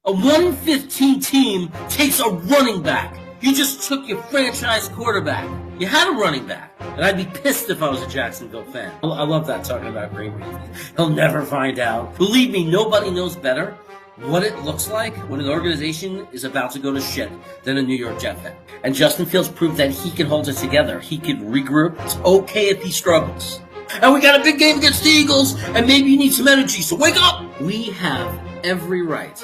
A 1-15 team takes a running back. You just took your franchise quarterback. You had a running back. And I'd be pissed if I was a Jacksonville fan. I love that, talking about Green Bay. He'll never find out. Believe me, nobody knows better what it looks like when an organization is about to go to shit than a New York Jet fan. And Justin Fields proved that he can hold it together. He can regroup. It's okay if he struggles. And we got a big game against the Eagles, and maybe you need some energy, so wake up! We have every right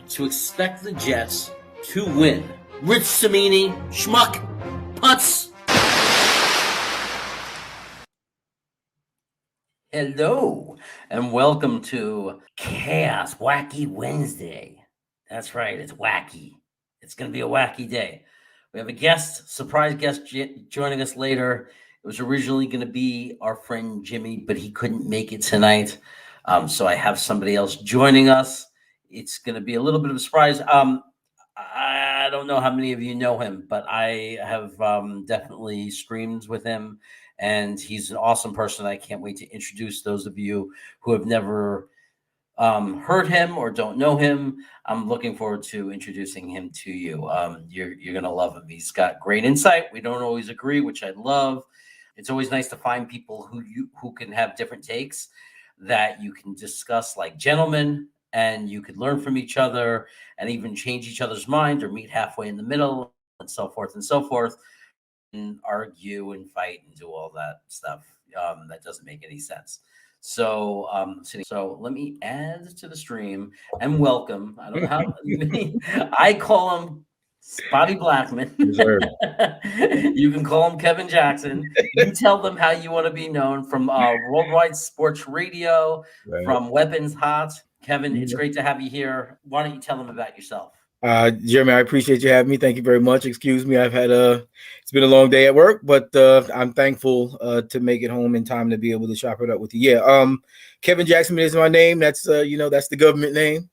to expect the Jets to win. Rich Cimini, schmuck, putz. Hello, and welcome to Chaos Wacky Wednesday. That's right, it's wacky. It's going to be a wacky day. We have a guest, surprise guest joining us later. It was originally going to be our friend Jimmy, but he couldn't make it tonight. So I have somebody else joining us. It's going to be a little bit of a surprise. I don't know how many of you know him, but I have definitely streamed with him, and he's an awesome person. I can't wait to introduce those of you who have never heard him or don't know him. I'm looking forward to introducing him to you. You're going to love him. He's got great insight. We don't always agree, which I love. It's always nice to find people who can have different takes that you can discuss like gentlemen, and you could learn from each other and even change each other's mind or meet halfway in the middle and so forth, and argue and fight and do all that stuff that doesn't make any sense. So let me add to the stream and welcome. I don't know how I call him Spotty Blackmon. You can call him Kevin Jackson. You tell them how you want to be known, from Worldwide Sports Radio, right, from Weapons Hot. Kevin, it's great to have you here. Why don't you tell them about yourself? Jeremy, I appreciate you having me. Thank you very much. Excuse me, I've had it's been a long day at work, but I'm thankful to make it home in time to be able to chop it up with you. Yeah, Kevin Jackson is my name. That's that's the government name.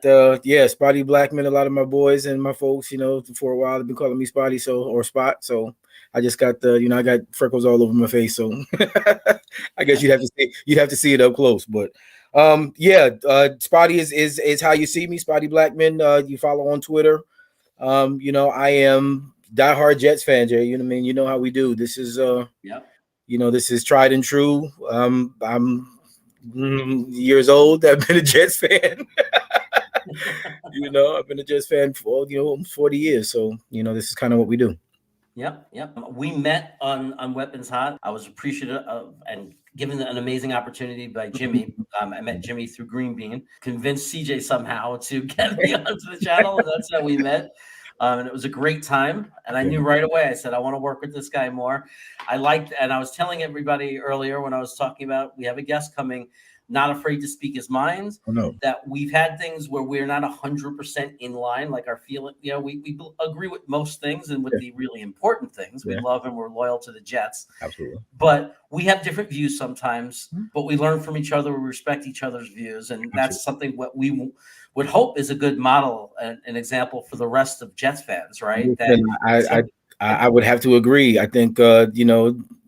Spotty Blackmon. A lot of my boys and my folks, for a while have been calling me Spotty, or Spot. So I just got I got freckles all over my face. So I guess you'd have to see it up close, but. Spotty is how you see me, Spotty Blackmon. You follow on Twitter. I am diehard Jets fan, Jay. You know what I mean? You know how we do. This is this is tried and true. I'm years old. I've been a Jets fan. I've been a Jets fan for 40 years. So this is kind of what we do. Yep. We met on Weapons Hot. I was appreciative of and given an amazing opportunity by Jimmy. I met Jimmy through Green Bean, convinced CJ somehow to get me onto the channel, and that's how we met. And it was a great time. And I knew right away, I said, I want to work with this guy more. I was telling everybody earlier when I was talking about, we have a guest coming, not afraid to speak his mind. Oh, no. That we've had things where we're not 100% in line, like our feeling. We agree with most things, and with the really important things, we love and we're loyal to the Jets. Absolutely. But we have different views sometimes. But we learn from each other. We respect each other's views, and that's something what we would hope is a good model, an example for the rest of Jets fans, right? I would have to agree. I think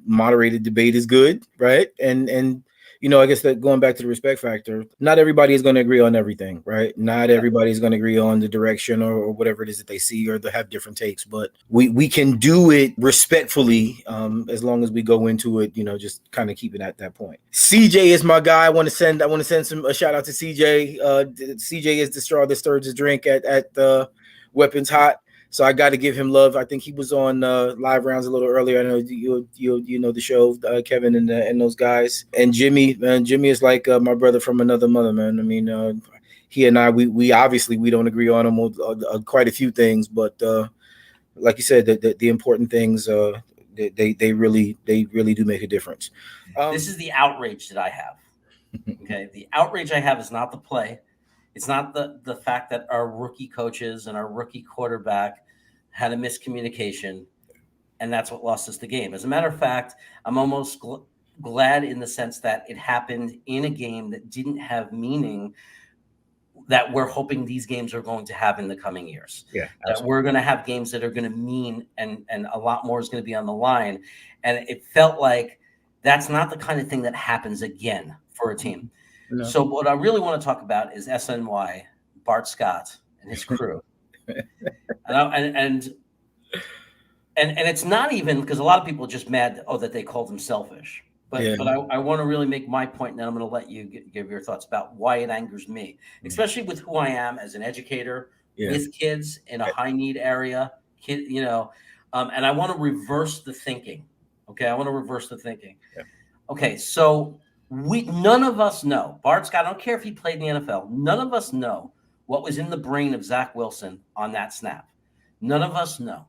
moderated debate is good, right? And I guess that going back to the respect factor, not everybody is going to agree on everything, right? Not everybody is going to agree on the direction or whatever it is that they see, or they have different takes, but we can do it respectfully as long as we go into it, just kind of keep it at that point. CJ is my guy. I want to send a shout out to CJ. CJ is the straw that stirs the drink at Weapons Hot. So I got to give him love. I think he was on live rounds a little earlier. I know you know the show, Kevin and those guys. And Jimmy is like my brother from another mother, man. I mean, he and I, we obviously we don't agree on quite a few things, but like you said, the important things they really do make a difference. This is the outrage that I have. Okay, the outrage I have is not the play. It's not the fact that our rookie coaches and our rookie quarterback had a miscommunication, and that's what lost us the game. As a matter of fact, I'm almost glad in the sense that it happened in a game that didn't have meaning that we're hoping these games are going to have in the coming years. Yeah, that we're going to have games that are going to mean and a lot more is going to be on the line. And it felt like that's not the kind of thing that happens again for a team. No. So what I really want to talk about is SNY Bart Scott and his crew. And it's not even because a lot of people are just mad that they called him selfish. But I want to really make my point, and then I'm going to let you give your thoughts about why it angers me, especially with who I am as an educator with kids in a high need area. And I want to reverse the thinking. Okay, I want to reverse the thinking. Yeah. Okay, so none of us know. Bart Scott, I don't care if he played in the NFL. None of us know what was in the brain of Zach Wilson on that snap. None of us know.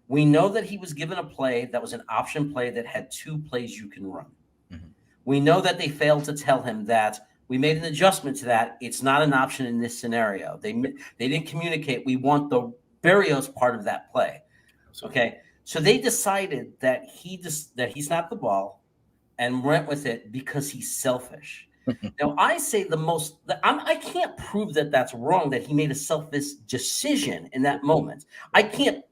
We know that he was given a play that was an option play that had 2 plays you can run. Mm-hmm. We know that they failed to tell him that we made an adjustment to that. It's not an option in this scenario. They didn't communicate. We want the Berrios part of that play. Okay, so they decided that he snapped the ball and went with it because he's selfish. Now, I say I can't prove that that's wrong, that he made a selfish decision in that moment. I can't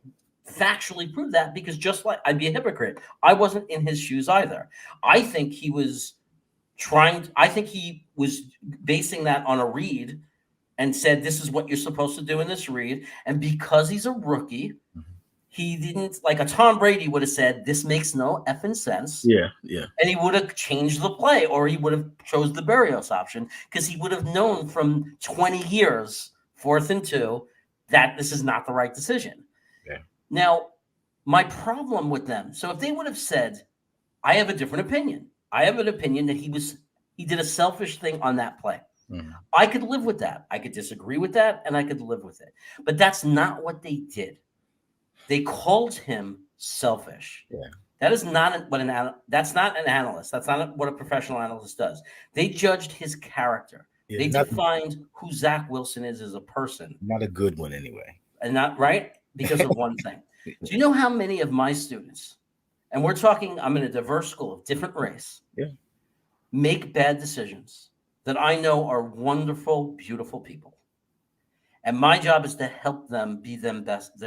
factually prove that because just like I'd be a hypocrite. I wasn't in his shoes either. I think he was basing that on a read and said, this is what you're supposed to do in this read. And because he's a rookie, he didn't, like a Tom Brady would have said, this makes no effing sense. Yeah. And he would have changed the play, or he would have chose the Berrios option because he would have known from 20 years, 4th and 2, that this is not the right decision. Yeah. Now, my problem with them, so if they would have said, I have a different opinion. I have an opinion that he did a selfish thing on that play. Mm-hmm. I could live with that. I could disagree with that, and I could live with it. But that's not what they did. They called him selfish. Yeah. That is not that's not an analyst. That's not what a professional analyst does. They judged his character. Yeah, they defined who Zach Wilson is as a person. Not a good one anyway. And not right because of one thing. Do you know how many of my students, and I'm in a diverse school of different race, make bad decisions that I know are wonderful, beautiful people. And my job is to help them be their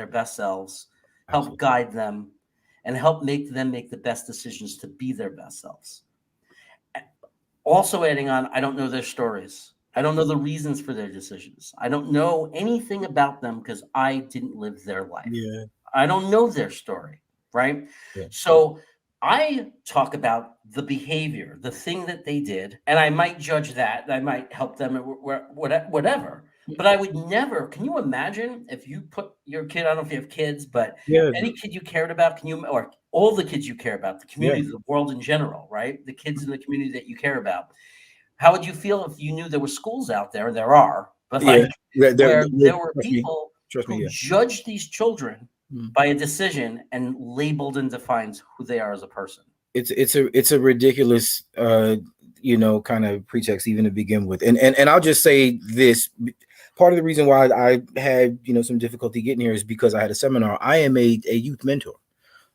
best selves, help Absolutely. Guide them, and help make them make the best decisions to be their best selves. Also adding on, I don't know their stories. I don't know the reasons for their decisions. I don't know anything about them because I didn't live their life. Yeah. I don't know their story, right? Yeah. So I talk about the behavior, the thing that they did, and I might judge that. I might help them, whatever. But I would never. Can you imagine if you put your kid? I don't know if you have kids, but any kid you cared about, or all the kids you care about, the community, the world in general, right? The kids in the community that you care about. How would you feel if you knew there were schools out there? There are, but where there were people who judged these children by a decision and labeled and defined who they are as a person. It's a ridiculous kind of pretext even to begin with. And I'll just say this. Part of the reason why I had, some difficulty getting here is because I had a seminar. I am a youth mentor.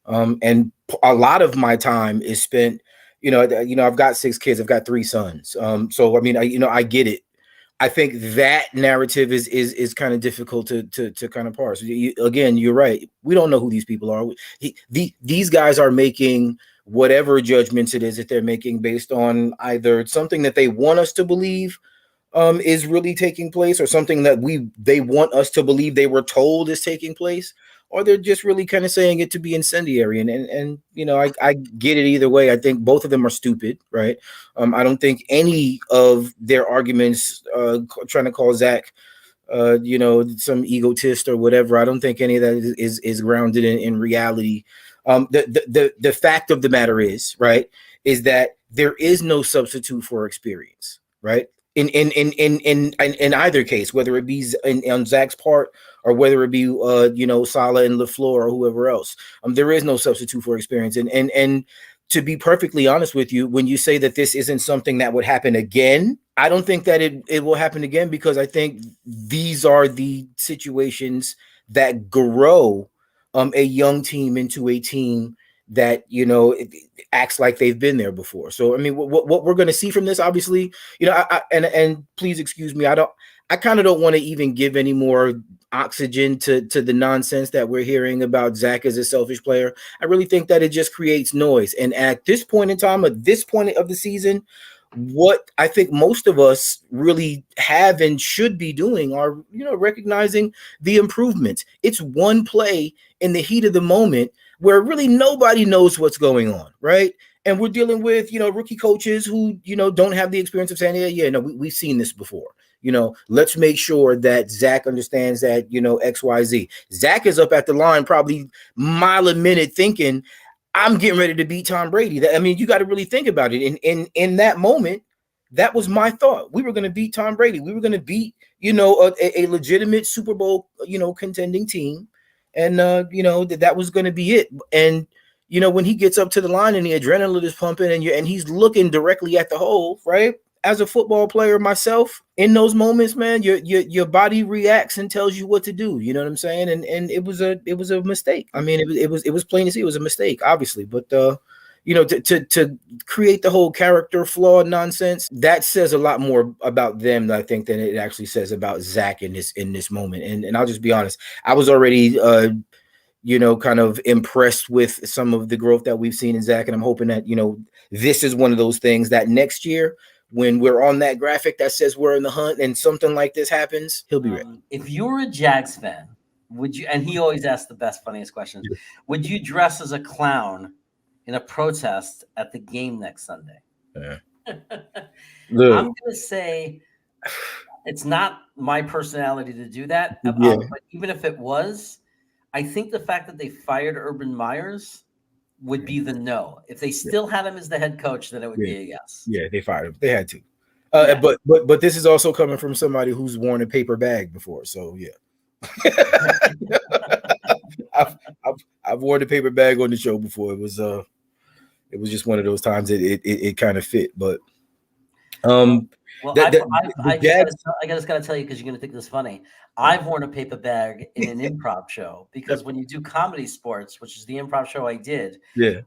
And a lot of my time is spent, I've got 6 kids. I've got 3 sons. So, I mean, I get it. I think that narrative is kind of difficult to kind of parse. Again, you're right. We don't know who these people are. These guys are making whatever judgments it is that they're making based on either something that they want us to believe is really taking place, or something that they want us to believe they were told is taking place, or they're just really kind of saying it to be incendiary. And I get it either way. I think both of them are stupid, right? I don't think any of their arguments trying to call Zach some egotist or whatever. I don't think any of that is grounded in reality. The fact of the matter is that there is no substitute for experience, right? In either case, whether it be on Zach's part or whether it be Saleh and LaFleur or whoever else, there is no substitute for experience. And to be perfectly honest with you, when you say that this isn't something that would happen again, I don't think that it will happen again, because I think these are the situations that grow a young team into a team that it acts like they've been there before. So I mean, what we're going to see from this, obviously, and please excuse me, I kind of don't want to even give any more oxygen to the nonsense that we're hearing about Zach as a selfish player. I really think that it just creates noise. And at this point in time, at this point of the season, what I think most of us really have and should be doing are, recognizing the improvements. It's one play in the heat of the moment where really nobody knows what's going on, right? And we're dealing with, rookie coaches who, don't have the experience of saying, yeah, no, we've seen this before. Let's make sure that Zach understands that, XYZ. Zach is up at the line probably mile a minute thinking, I'm getting ready to beat Tom Brady. You got to really think about it. In that moment, that was my thought. We were going to beat Tom Brady. We were going to beat, a legitimate Super Bowl, contending team. And, that was going to be it. And, when he gets up to the line and the adrenaline is pumping and he's looking directly at the hole, right? As a football player myself, in those moments, man, your body reacts and tells you what to do. You know what I'm saying? And it was a mistake. I mean, it was plain to see it was a mistake, obviously. But to create the whole character flaw nonsense, that says a lot more about them, I think, than it actually says about Zach in this moment. And I'll just be honest, I was already kind of impressed with some of the growth that we've seen in Zach, and I'm hoping that this is one of those things that next year, when we're on that graphic that says we're in the hunt and something like this happens, he'll be ready. If you were a Jags fan, would you? And he always asks the best, funniest questions. Yeah. Would you dress as a clown in a protest at the game next Sunday? Yeah. I'm going to say it's not my personality to do that. Yeah. But even if it was, I think the fact that they fired Urban Myers would be the no. If they still had him as the head coach, then it would be a yes. Yeah, they fired him. They had to. But this is also coming from somebody who's worn a paper bag before. So yeah. I've worn a paper bag on the show before. It was just one of those times it kind of fit. But I just got to tell you, because you're going to think this is funny. I've worn a paper bag in an improv show, because when you do comedy sports, which is the improv show I did,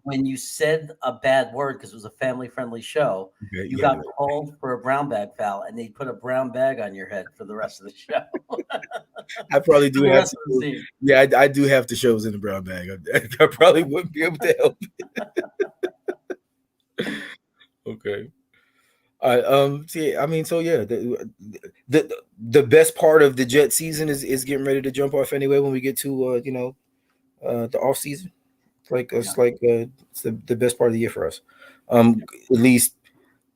when you said a bad word, because it was a family-friendly show, you got called for a brown bag foul, and they put a brown bag on your head for the rest of the show. I probably do have to. Yeah, I do have the shows in the brown bag. I probably wouldn't be able to help it. Okay. The best part of the Jet season is getting ready to jump off anyway. When we get to the off season, it's the best part of the year for us. At least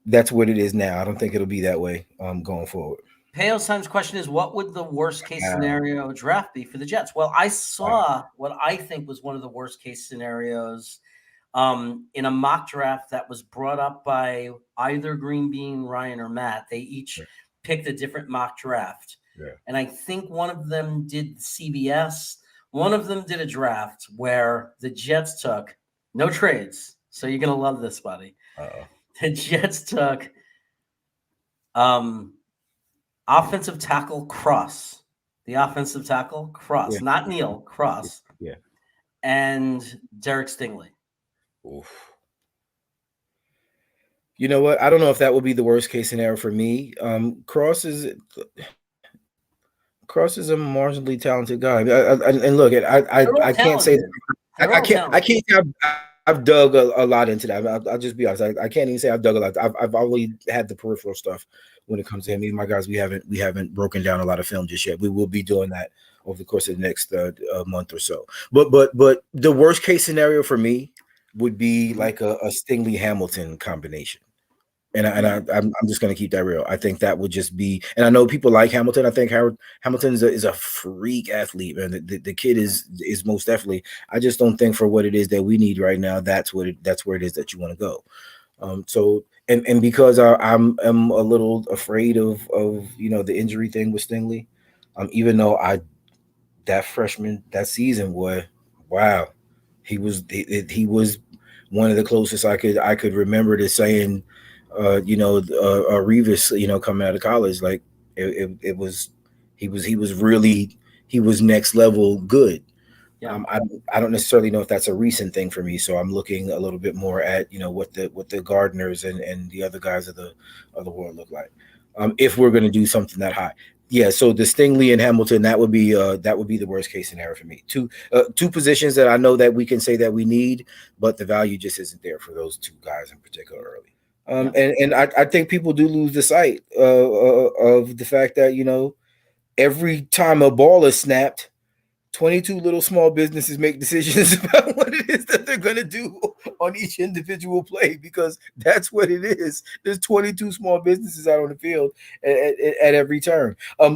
that's what it is now. I don't think it'll be that way going forward. Pale's Time's question is, what would the worst case scenario draft be for the Jets? Well, I saw what I think was one of the worst case scenarios in a mock draft that was brought up by either Green Bean, Ryan, or Matt. They each picked a different mock draft. Yeah. And I think one of them did CBS. One of them did a draft where the Jets took no trades. So you're going to love this, buddy. The Jets took offensive tackle Cross. The offensive tackle Cross, not Neil, Cross. Yeah. And Derek Stingley. Oof. You know what? I don't know if that would be the worst case scenario for me. Cross is a marginally talented guy. And look, I can't say I can't say I've dug a lot into that. I'll just be honest. I can't even say I've dug a lot. I've only had the peripheral stuff when it comes to him. Me and my guys, we haven't broken down a lot of film just yet. We will be doing that over the course of the next month or so. But the worst case scenario for me would be like a Stingley Hamilton combination. And I'm just going to keep that real. I think that would just be, and I know people like Hamilton. I think Hamilton is a freak athlete, man. The kid is most definitely. I just don't think for what it is that we need right now, that's where it is that you want to go. So because I'm a little afraid of the injury thing with Stingley, even though that season, boy, wow, he was one of the closest I could remember to saying. Revis, coming out of college, like he was next level good. Yeah. I don't necessarily know if that's a recent thing for me, so I'm looking a little bit more at what the Gardners and the other guys of the world look like. If we're going to do something that high, yeah. So the Stingley and Hamilton, that would be the worst case scenario for me. Two positions that I know that we can say that we need, but the value just isn't there for those two guys in particular early. And I think people do lose the sight of the fact that, every time a ball is snapped, 22 little small businesses make decisions about what it is that they're going to do on each individual play, because that's what it is. There's 22 small businesses out on the field at every turn.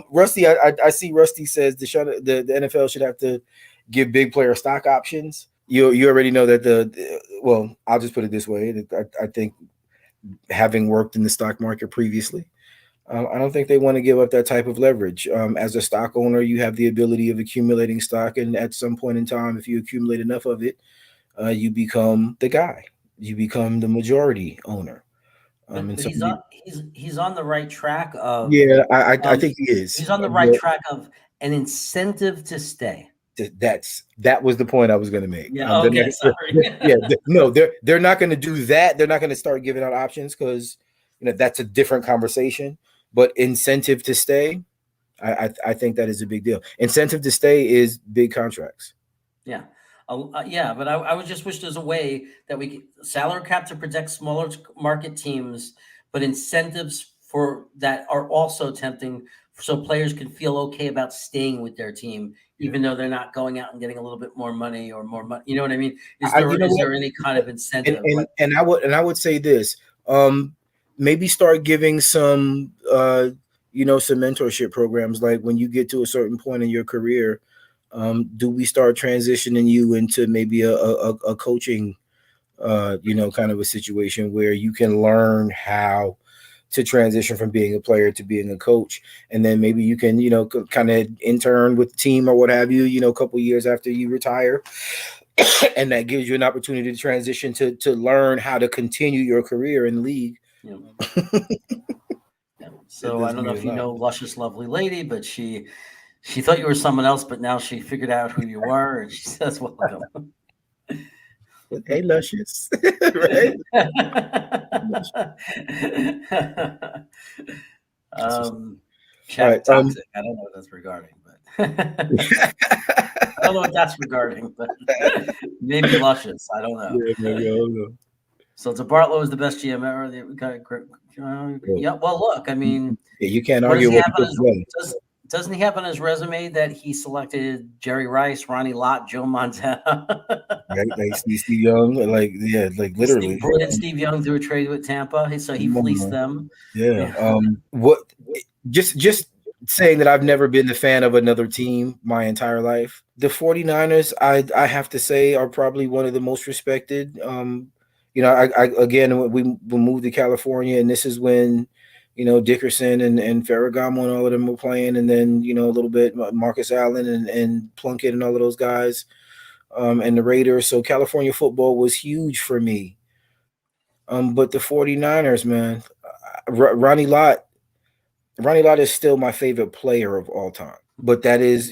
Rusty, I see Rusty says the NFL should have to give big player stock options. You already know that well, I'll just put it this way. I think, having worked in the stock market previously, I don't think they want to give up that type of leverage. As a stock owner, you have the ability of accumulating stock, and at some point in time, if you accumulate enough of it, you become the guy. You become the majority owner. But he's on the right track of Yeah, I um, think he is. he's on the right track of an incentive to stay. That was the point I was going to make. Yeah. Okay. Sorry. No, they're not going to do that. They're not going to start giving out options, because that's a different conversation. But incentive to stay, I think that is a big deal. Incentive to stay is big contracts. Yeah. Yeah, but I would just wish there's a way that we could salary cap to protect smaller market teams, but incentives for that are also tempting, so players can feel okay about staying with their team, even though they're not going out and getting a little bit more money or more money. You know what I mean? Is there any kind of incentive? And I would say this. Maybe start giving some some mentorship programs, like when you get to a certain point in your career. Do we start transitioning you into maybe a coaching, kind of a situation where you can learn how to transition from being a player to being a coach, and then maybe you can, kind of intern with the team or what have you, a couple years after you retire, and that gives you an opportunity to transition to learn how to continue your career in the league. Yeah. Yeah. So I don't know if you know Luscious Lovely Lady, but she thought you were someone else, but now she figured out who you were, and she says, "Welcome." Hey, Luscious, right? Chat Right, toxic. I don't know what that's regarding, but I don't know what that's regarding, but maybe Luscious. I don't know. Yeah, maybe, I don't know. So DeBartolo is the best GM ever. Yeah. Well, look. I mean, Yeah, you can't what does argue he with have on it. doesn't he have on his resume that he selected Jerry Rice, Ronnie Lott, Joe Montana? Right, like Steve Young, like literally Brought in Steve Young through a trade with Tampa, so he fleeced them. Yeah. What? Just saying that I've never been a fan of another team my entire life. The 49ers, I have to say, are probably one of the most respected. I again, we moved to California, and this is when, Dickerson and Ferragamo and all of them were playing, and then, a little bit Marcus Allen and Plunkett and all of those guys, and the Raiders. So California football was huge for me. But the 49ers, man, Ronnie Lott is still my favorite player of all time. But that is,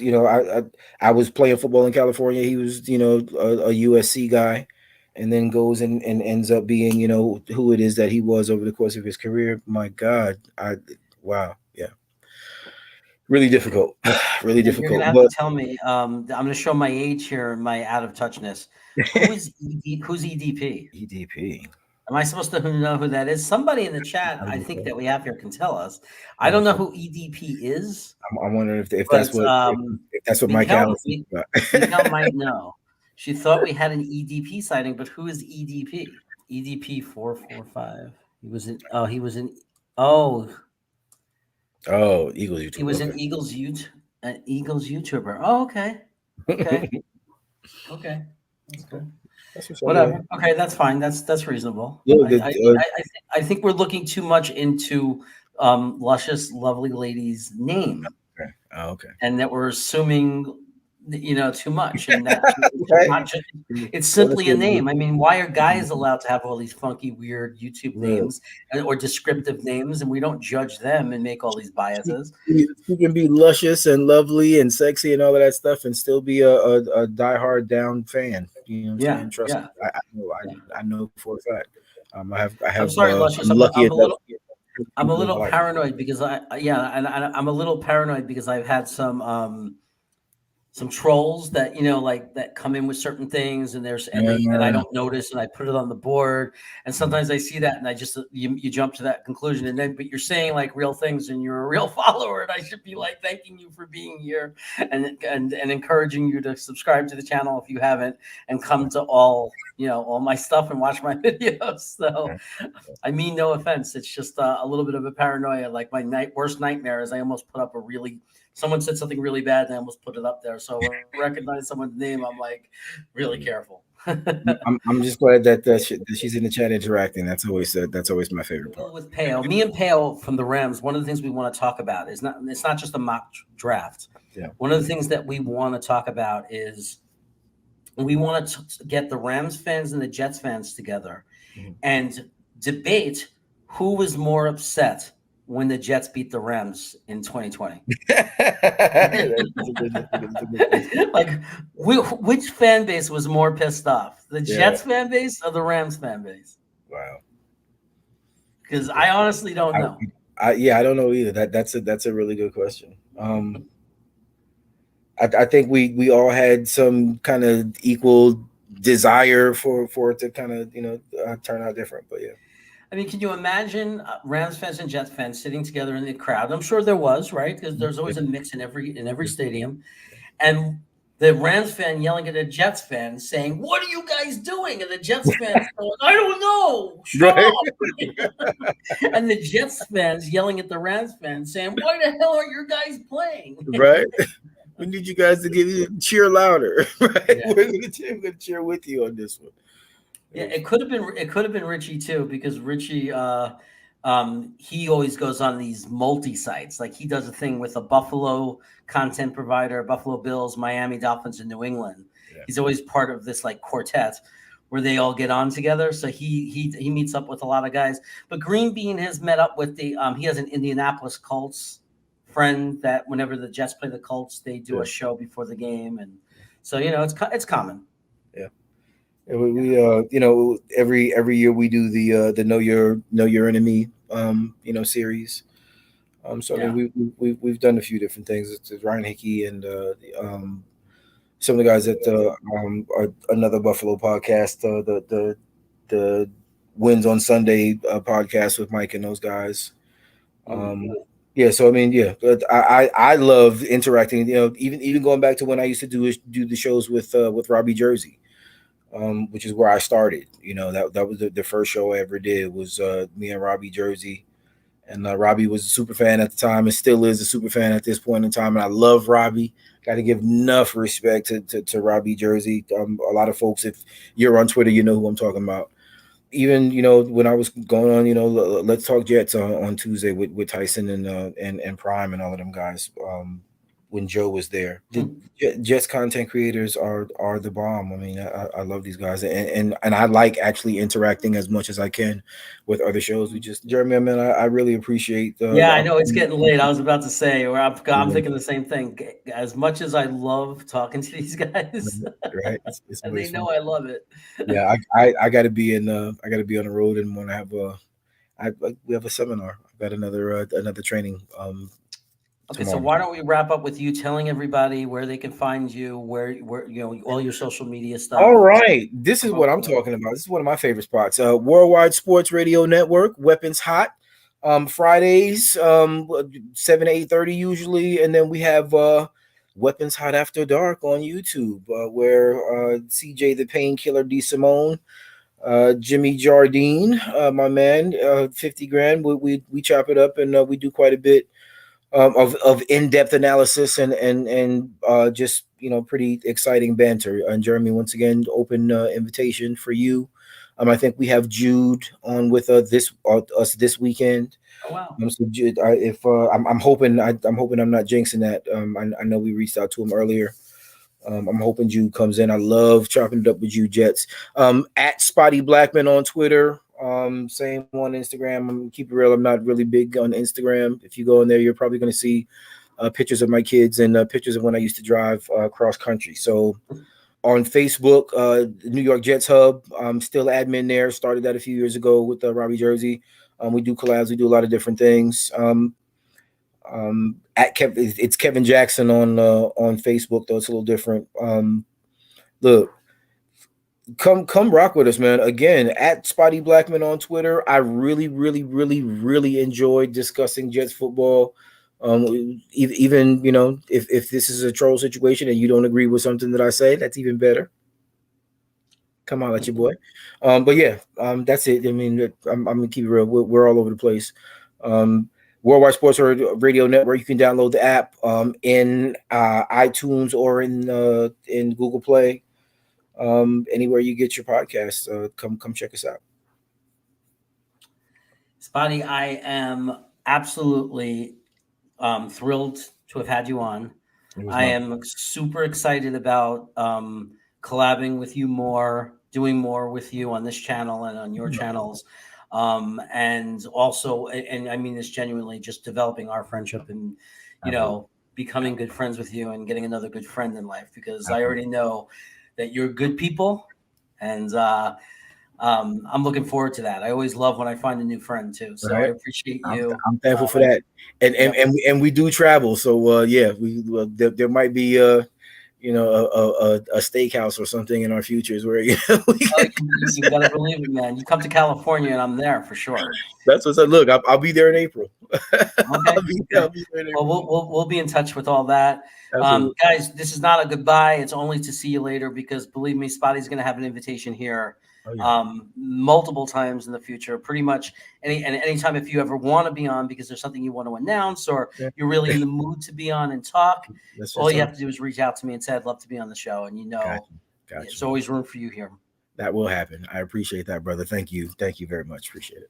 I was playing football in California. He was, a USC guy, and then goes and ends up being, who it is that he was over the course of his career. My God, wow, yeah, really difficult, really difficult. You're gonna have to tell me. I'm gonna show my age here and my out of touchness. Who's EDP? EDP. Am I supposed to know who that is? Somebody in the chat, I think that we have here, can tell us. I don't know who EDP is. I'm wondering if that's what Mike Allen. Mikel might know. She thought we had an EDP sighting, but who is EDP? EDP 445. He was in. Oh, he was in. Oh, Eagles YouTuber. He was an Eagles YouTuber. Oh, okay. Okay. Okay. That's good. Whatever. Okay, that's fine. That's reasonable. Yeah, I think we're looking too much into Luscious Lovely Lady's name. Okay. Oh, okay. And that we're assuming, too much, and that it's simply a name. I mean, why are guys allowed to have all these funky, weird YouTube names or descriptive names, and we don't judge them and make all these biases? You can be luscious and lovely and sexy and all of that stuff, and still be a diehard down fan. You know what I'm saying? Trust me, I know for a fact. I'm sorry, Luscious. I'm a little paranoid because I'm a little paranoid because I've had some some trolls that like that come in with certain things, and I Uh, don't notice, and I put it on the board, and sometimes I see that, and I just you jump to that conclusion, and then but you're saying like real things, and you're a real follower, and I should be like thanking you for being here, and encouraging you to subscribe to the channel if you haven't, and come to all my stuff and watch my videos. So I mean, no offense. It's just a little bit of a paranoia. Like my worst nightmare is I almost put up someone said something really bad and I almost put it up there. So when I recognize someone's name, I'm like really careful. I'm just glad that she's in the chat interacting. That's always my favorite part. With Peo, me and Peo from the Rams, one of the things we want to talk about it's not just a mock draft. Yeah. One of the things that we want to talk about is we want to get the Rams fans and the Jets fans together and debate who was more upset when the Jets beat the Rams in 2020. Like, which fan base was more pissed off? The Jets fan base or the Rams fan base? Wow. Because I honestly don't know. I don't know either. That's a really good question. I think we all had some kind of equal desire for it to kind of turn out different, but yeah. I mean, can you imagine Rams fans and Jets fans sitting together in the crowd? I'm sure there was, right? Because there's always a mix in every stadium, and the Rams fan yelling at a Jets fan saying, "What are you guys doing?" And the Jets fans going, "I don't know, shut up." And the Jets fans yelling at the Rams fans saying, "Why the hell are you guys playing?" Right. We need you guys to cheer louder. Right. Yeah. We're gonna cheer with you on this one. Yeah, it could have been Richie too, because Richie he always goes on these multi-sites. Like he does a thing with a Buffalo content provider, Buffalo Bills, Miami Dolphins, and New England. Yeah. He's always part of this like quartet where they all get on together. So he meets up with a lot of guys. But Green Bean has met up with he has an Indianapolis Colts friend that whenever the Jets play the Colts, they do a show before the game, and so it's common. Yeah. We every year we do the know your enemy series. So I mean, we've done a few different things. It's Ryan Hickey and some of the guys at another Buffalo podcast, the Wins on Sunday podcast with Mike and those guys. Yeah, so I mean, yeah, I love interacting. Even going back to when I used to do the shows with Robbie Jersey. Which is where I started. That was the first show I ever did was me and Robbie Jersey. And Robbie was a super fan at the time and still is a super fan at this point in time. And I love Robbie. Got to give enough respect to Robbie Jersey. A lot of folks, if you're on Twitter, you know who I'm talking about. Even, when I was going on, Let's Talk Jets on Tuesday with Tyson and Prime and all of them guys. When Joe was there, the Jets content creators are the bomb. I mean, I love these guys, and I like actually interacting as much as I can with other shows. Jeremy, man, I really appreciate. I know it's getting late. I was about to say, or I'm thinking the same thing. As much as I love talking to these guys, right? It's and they know I love it. Yeah, I got to be on the road, and when I have we have a seminar. I've got another training. Okay, so why don't we wrap up with you telling everybody where they can find you, where all your social media stuff. All right, this is what I'm talking about. This is one of my favorite spots. Worldwide Sports Radio Network, Weapons Hot, Fridays, 7 to 8:30 usually, and then we have Weapons Hot After Dark on YouTube, where CJ the Painkiller D Simone, Jimmy Jardine, my man, 50 grand. We chop it up and we do quite a bit. Of in-depth analysis and just pretty exciting banter. And Jeremy, once again, open invitation for you. I think we have Jude on with us this weekend. Oh, wow. So Jude, I'm hoping I'm not jinxing that. I know we reached out to him earlier. I'm hoping Jude comes in. I love chopping it up with Jude Jets. At Spotty Blackmon on Twitter. Same on Instagram. Keep it real. I'm not really big on Instagram. If you go in there, you're probably going to see pictures of my kids and pictures of when I used to drive cross country. So on Facebook, New York Jets Hub, I'm still admin there. Started that a few years ago with Robbie Jersey. We do collabs. We do a lot of different things. At it's Kevin Jackson on Facebook, though it's a little different. Look, come rock with us, man. Again, at Spotty Blackmon on Twitter. I really, really, really, really enjoyed discussing Jets football. Even if this is a troll situation and you don't agree with something that I say, that's even better. Come on, at your boy. But yeah, that's it. I mean, I'm gonna keep it real. We're all over the place. Worldwide Sports Radio Network. You can download the app in iTunes or in Google Play. Anywhere you get your podcasts, come check us out. Spotty, I am absolutely thrilled to have had you on. I am super excited about collabing with you more, doing more with you on this channel and on your channels. And also, and I mean this genuinely, just developing our friendship and, becoming good friends with you and getting another good friend in life, because I already know that you're good people. And I'm looking forward to that. I always love when I find a new friend too. So I appreciate you. I'm thankful for that. And we do travel. So yeah, there might be a steakhouse or something in our futures where you gotta believe it, man. You come to California and I'm there for sure. That's what's up. Look, I'll be there in April. Okay. I'll be there in April. Well, we'll be in touch with all that. Guys, this is not a goodbye. It's only to see you later, because believe me, Spotty's going to have an invitation here multiple times in the future. Pretty much anytime if you ever want to be on because there's something you want to announce or you're really in the mood to be on and talk, all you have to do is reach out to me and say, I'd love to be on the show. And there's always room for you here. That will happen. I appreciate that, brother. Thank you. Thank you very much. Appreciate it.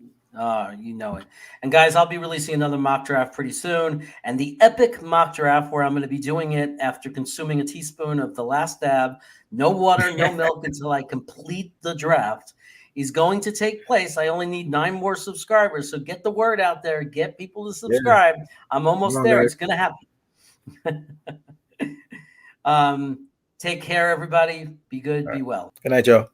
You know it. And guys, I'll be releasing another mock draft pretty soon. And the epic mock draft, where I'm going to be doing it after consuming a teaspoon of the last dab, no water, no milk, until I complete the draft, is going to take place. I only need 9 more subscribers. So get the word out there. Get people to subscribe. I'm almost there. It's going to happen. Take care, everybody. Be good. Be well. Good night, Joe.